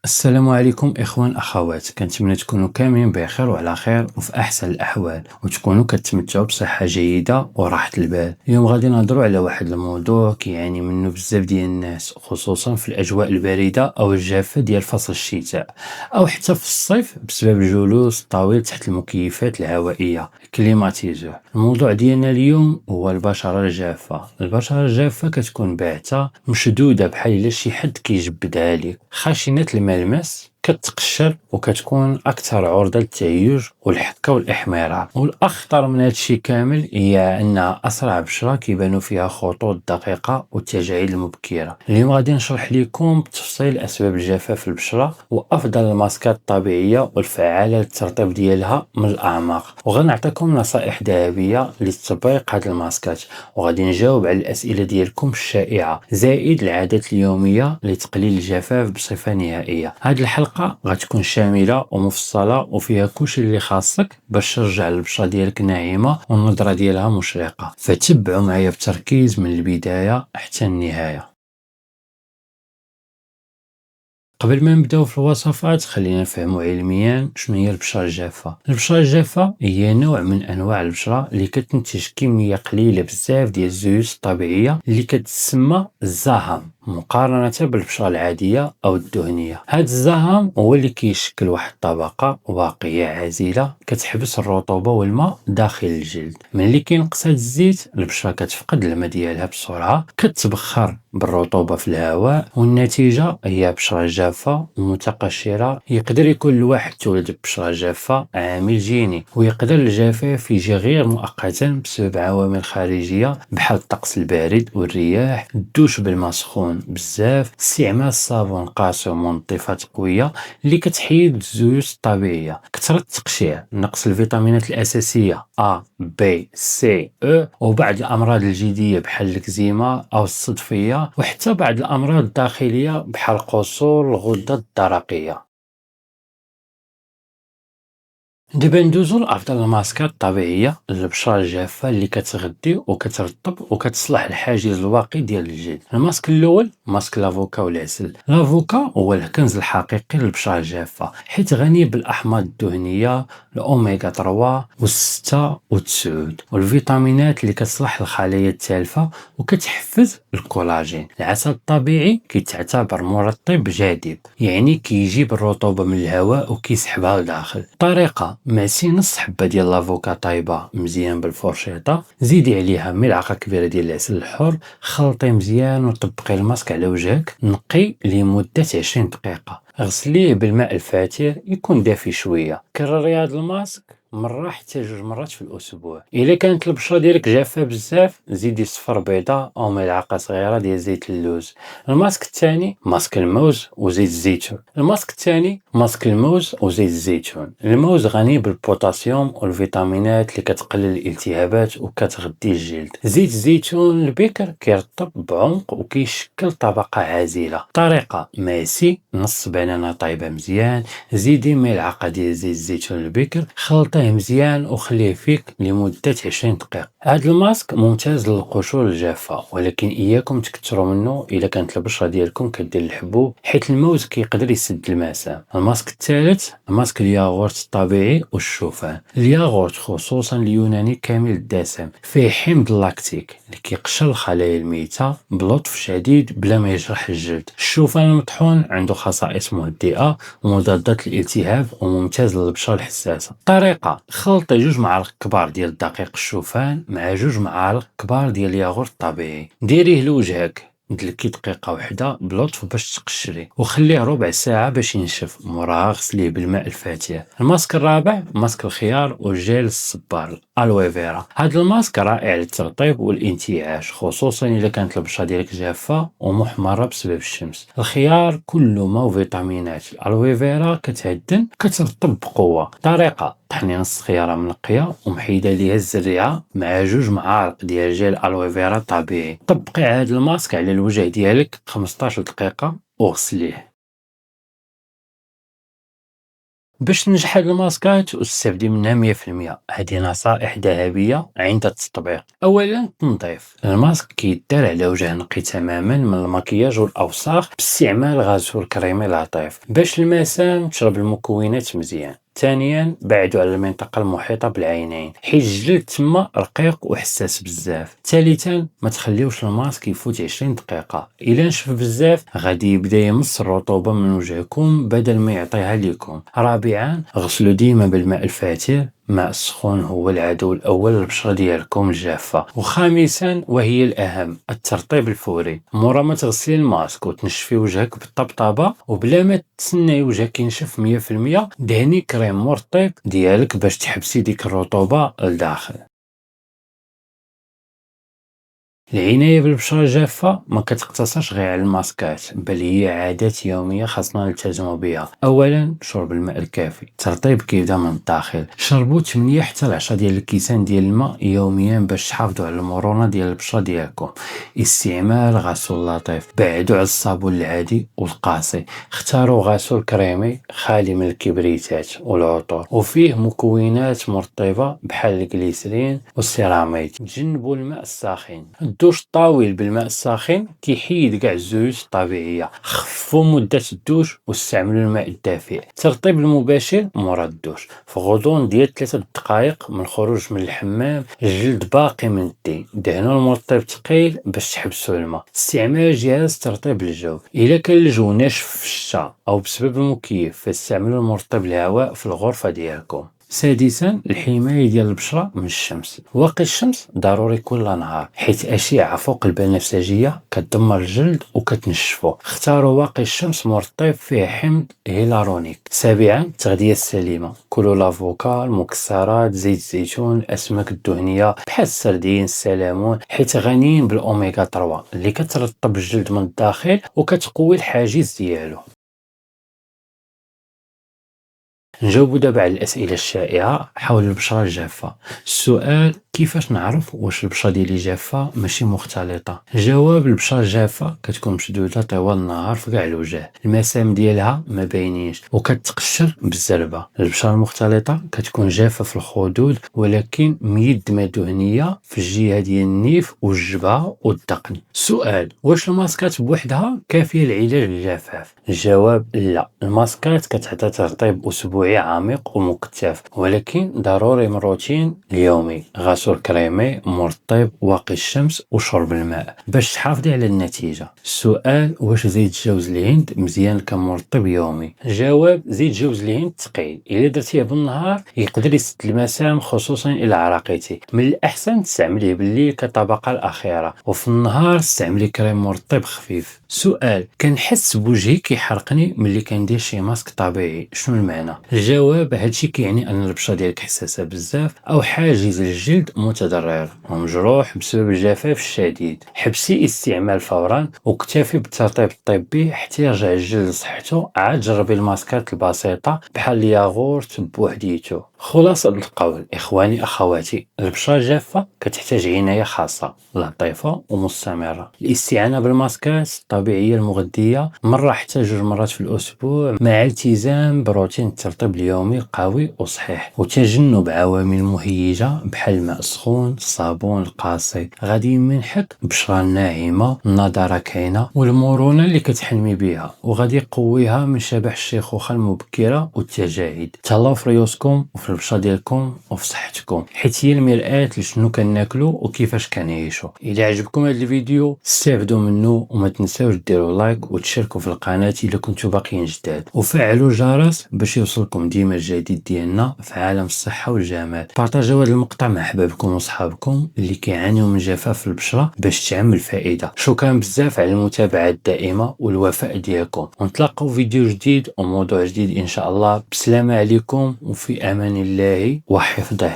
السلام عليكم إخوان أخوات، كنتمنى تكونوا كاملين بخير وعلى خير وفي أحسن الأحوال، وتكونوا كتمتعوا بصحة جيدة وراحة البال. اليوم غادي نهضروا على واحد الموضوع كيعاني منه بزاف ديال الناس، خصوصا في الأجواء الباردة أو الجافة ديال فصل الشتاء أو حتى في الصيف بسبب الجلوس الطويل تحت المكيفات الهوائية كليماتيزور. الموضوع ديالنا اليوم هو البشرة الجافة. البشرة الجافة كتكون باعتة مشدودة بحال إلا شي حد كيجبدها لك، خشنة الملمس، كتقشر وكتكون أكثر عرضة للتهيج والحكة والإحمرار. والأخطر من هادشي كامل هي أنها أسرع بشرة كيبانو فيها خطوط دقيقة والتجاعيد المبكرة. اليوم غادي نشرح لكم بتفصيل أسباب الجفاف في البشرة وأفضل الماسكات الطبيعية والفعالة للترطيب ديالها من الأعماق، وغنعطيكم نصائح ذهبية لتطبيق هاد الماسكات، وغادي نجاوب على الأسئلة ديالكم الشائعة زائد العادات اليومية لتقليل الجفاف بصفة نهائية. هاد الحلقة غتكون شاملة ومفصلة وفيها كلشي اللي خاصك باش ترجع البشرة ديالك ناعمة والنظرة ديالها مشرقة، فتبعوا معايا بتركيز من البداية حتى النهاية. قبل ما نبداو في الوصفات خلينا نفهموا علميا شنو هي البشرة الجافة. البشرة الجافة هي نوع من انواع البشرة اللي كتنتج كمية قليلة بزاف ديال الزيوت الطبيعية اللي كتسمى الزهم مقارنة بالبشرة العادية أو الدهنية. هاد الزهم هو اللي كيشكل واحد الطبقة واقية عازلة كتحبس الرطوبة والماء داخل الجلد. ملي كينقص هاد الزيت البشرة كتفقد الماء ديالها بسرعة، كتبخر بالرطوبة في الهواء، والنتيجة هي بشرة جافة ومتقشرة. يقدر يكون الواحد تولد ببشرة جافة عامل جيني، ويقدر الجفاف يجي غير مؤقتا بسبب عوامل خارجية بحال الطقس البارد والرياح، الدوش بالماء سخون بزاف، استعمال الصابون قاسي ومنظفات قوية اللي كتحيد الزيوت الطبيعية، كثرة التقشير، نقص الفيتامينات الأساسية A B C E، وبعض الأمراض الجلدية بحال الإكزيما أو الصدفية، وحتى بعض الأمراض الداخلية بحال قصور الغدة الدرقية. دابا ندوزو لأفضل الماسكات الطبيعية للبشرة الجافة اللي كتغذي وكترطب وكتصلح الحاجز الواقي ديال الجلد. الماسك الأول ماسك لافوكا والعسل. لافوكا هو الكنز الحقيقي للبشرة الجافة حيث غني بالأحماض الدهنية الأوميغا 3 و6 و9 والفيتامينات اللي كتصلح الخلايا التالفة وكتحفز الكولاجين. العسل الطبيعي كيتعتبر مرطب جاذب، يعني كيجيب الرطوبة من الهواء وكيسحبها لداخل. طريقة: معسي نص حبة ديال لافوكا طايبة مزيان بالفرشيطة، زيدي عليها ملعقة كبيرة ديال العسل الحر، خلطي مزيان وطبقي الماسك على وجهك، نقي لمدة 20 دقيقة، غسليه بالماء الفاتر يكون دافي شوية، كرري هذا الماسك مرة حتى 2 مرات في الأسبوع. إلا كانت البشرة ديالك جافة بزاف زيدي صفر بيضة أو ملعقة صغيرة ديال زيت اللوز. الماسك الثاني ماسك الموز وزيت الزيتون. الماسك الثاني ماسك الموز وزيت الزيتون. الموز غني بالبوتاسيوم والفيتامينات اللي كتقلل الالتهابات وكتغذي الجلد. زيت الزيتون البكر كيرطب بعمق وكيشكل طبقة عازلة. طريقة: معسي نص بنانة طايبة مزيان، زيدي ملعقة ديال زيت الزيتون البكر، خلطيه مزيان وخليه فيك لمدة 20 دقيقة. هذا الماسك ممتاز للقشور الجافة، ولكن إياكم تكثروا منه إلا كانت البشرة ديالكم كدير الحبوب حيث الموز كيقدر يسد المسام. الماسك الثالث ماسك الياغورت الطبيعي والشوفان. الياغورت خصوصا اليوناني كامل الدسم فيه حمض لاكتيك اللي كيقشر الخلايا الميتة بلطف شديد بلا ما يجرح الجلد. الشوفان المطحون عنده خصائص مهدئة ومضادة للالتهاب وممتاز للبشرة الحساسة. طريقة: خلطي 2 معالق كبار ديال دقيق الشوفان مع 2 معالق كبار ديال الياغورت الطبيعي، ديريه لوجهك، دلكي دقيقة واحدة بلطف باش تقشري وخليه ربع ساعة باش ينشف، موراها غسليه بالماء الفاتر. الماسك الرابع ماسك الخيار والجيل الصبار الألوي فيرا. هذا الماسك رائع للترطيب والانتعاش خصوصا إذا كانت البشرة ديالك جافة ومحمرة بسبب الشمس. الخيار كله ما وفيتامينات، الألوي فيرا كتهدن كترطب بقوة. طريقة: طحني نص خيارة منقية ومحيدة ليها الزريعة مع 2 معالق ديال جيل ألوي فيرا طبيعي، طبقي هذا الماسك على الوجه ديالك 15 دقيقة وغسليه. باش تنجح هاد الماسكات واستافدي منها 100%، هذه نصائح ذهبية عند التطبيق. أولا تنظيف الماسك كيدار على وجه نقي تماما من المكياج والأوساخ باستعمال غسول كريمي لطيف باش المسام تشرب المكونات مزيان. ثانيا بعدوا على المنطقة المحيطة بالعينين حيت الجلد تما رقيق وحساس بزاف. ثالثا ما تخليوش الماسك يفوت 20 دقيقة، إلا نشف بزاف غادي يبدا يمص الرطوبة من وجهكم بدل ما يعطيها لكم. رابعا غسلوا ديما بالماء الفاتر، الماء السخون هو العدو الأول للبشرة ديالكم الجافة. وخامسا وهي الأهم، الترطيب الفوري. مورا ما تغسلي الماسك وتنشفي وجهك بالطبطبة وبلا ما تسناي وجهك ينشف 100%، دهني كريم مرطب ديالك باش تحبسي ديك الرطوبة لداخل. العناية بالبشرة الجافة ما كتقتصرش غير على الماسكات، بل هي عادات يومية خاصنا نلتزموا بها. أولا شرب الماء الكافي، الترطيب كيبدا من الداخل. شربوا 8 حتى ل 10 ديال الكيسان ديال الماء يوميا باش تحافظوا على المرونة ديال البشرة ديالكم. استعمال غسول لطيف، بعدوا على الصابون العادي والقاسي، اختاروا غسول كريمي خالي من الكبريتات والعطور وفيه مكونات مرطبة بحال الجليسرين والسيراميد. تجنبوا الماء الساخن، الدوش الطويل بالماء الساخن كيحيد كاع الزيوت الطبيعيه. خفوا مده الدوش واستعملوا الماء الدافئ. الترطيب المباشر مورا الدوش في غضون ديال 3 دقائق من الخروج من الحمام، الجلد باقي من الدين، دهنوا المرطب ثقيل باش تحبسوا الماء. استعمال جهاز ترطيب الجو، الا كان الجو ناشف في الشتاء او بسبب المكيف فاستعملوا المرطب الهواء في الغرفه ديالكم. سادسا الحماية ديال البشرة من الشمس. واقي الشمس ضروري كل نهار حيت أشعة فوق البنفسجية كتدمر الجلد وكتنشفو. اختاروا واقي الشمس مرطب فيه حمض هيلارونيك. سابعا التغذية السليمة، كلوا لافوكا، المكسرات، زيت الزيتون، الأسماك الدهنية بحال السردين، السلمون، حيت غنيين بالأوميغا 3 اللي كترطب الجلد من الداخل وكتقوي الحاجز ديالو. نجاوبوا دابا على الأسئلة الشائعة حول البشرة الجافة. السؤال: كيفاش نعرف واش البشرة ديالي جافة ماشي مختلطة؟ الجواب: البشرة الجافة كتكون مشدودة طوال النهار في كاع الوجه، المسام ديالها ما باينينش وكتقشر بالزربة. البشرة المختلطة كتكون جافة في الخدود ولكن ميدمة دهنية في الجهة ديال النيف والجبهة والذقن. السؤال: واش الماسكات بوحدها كافية لعلاج الجفاف؟ الجواب: لا، الماسكات كتعطي ترطيب أسبوعي عميق ومكثف، ولكن ضروري من روتين اليومي، غسول كريمي مرطب، واقي الشمس وشرب الماء باش تحافظي على النتيجة. السؤال: واش زيت جوز الهند مزيان كمرطب يومي؟ الجواب: زيت جوز الهند ثقيل، إلا درتيه بالنهار يقدر يسد المسام خصوصا إلى عرقتي. من الأحسن تستعمليه بالليل كطبقة الأخيرة، وفي النهار استعملي كريم مرطب خفيف. سؤال: كنحس بوجهي كيحرقني ملي كندير شي ماسك طبيعي، شنو المعنى؟ الجواب: هادشي كيعني ان البشره ديالك حساسه بزاف او حاجز الجلد متضرر ومجروح بسبب الجفاف الشديد. حبسي استعمال فورا واكتفي بالترطيب الطبي حتى يرجع الجلد لصحته. عاد جربي الماسكات البسيطه بحال الياغورت بوحديتو. خلاصة القول إخواني أخواتي، البشرة الجافة كتحتاج عناية خاصة لطيفة ومستمرة. الاستعانة بالماسكات الطبيعية المغذية مرة حتى 2 مرات في الأسبوع مع التزام بروتين الترطيب اليومي قوي وصحيح وتجنب عوامل مهيجة بحال الماء السخون، الصابون القاسي. غادي يمنحك بشرة ناعمة، النضارة كاينة والمرونة اللي كتحلمي بها، وغادي يقويها من شبح الشيخوخة المبكرة والتجاعيد. تهلاو في ريوسكم وفي البشرة ديالكم وفي صحتكم، حيت هي المرآة لشنو كناكلو وكيفاش كنعيشو. إلا عجبكم هذا الفيديو استافدوا منه وما تنساوش ديروا لايك وتشاركوا في القناة إلا كنتو باقيين جداد، وفعلوا الجرس باش يوصلكم ديما الجديد ديالنا في عالم الصحة والجمال. بارطاجيو هذا المقطع مع احبابكم وصحابكم اللي كيعانيو من جفاف البشرة باش تعم الفائدة. شكرا بزاف على المتابعة الدائمة والوفاء ديالكم، ونتلاقاو فيديو جديد وموضوع جديد إن شاء الله. بسلامة عليكم وفي أمان الله وحفظه.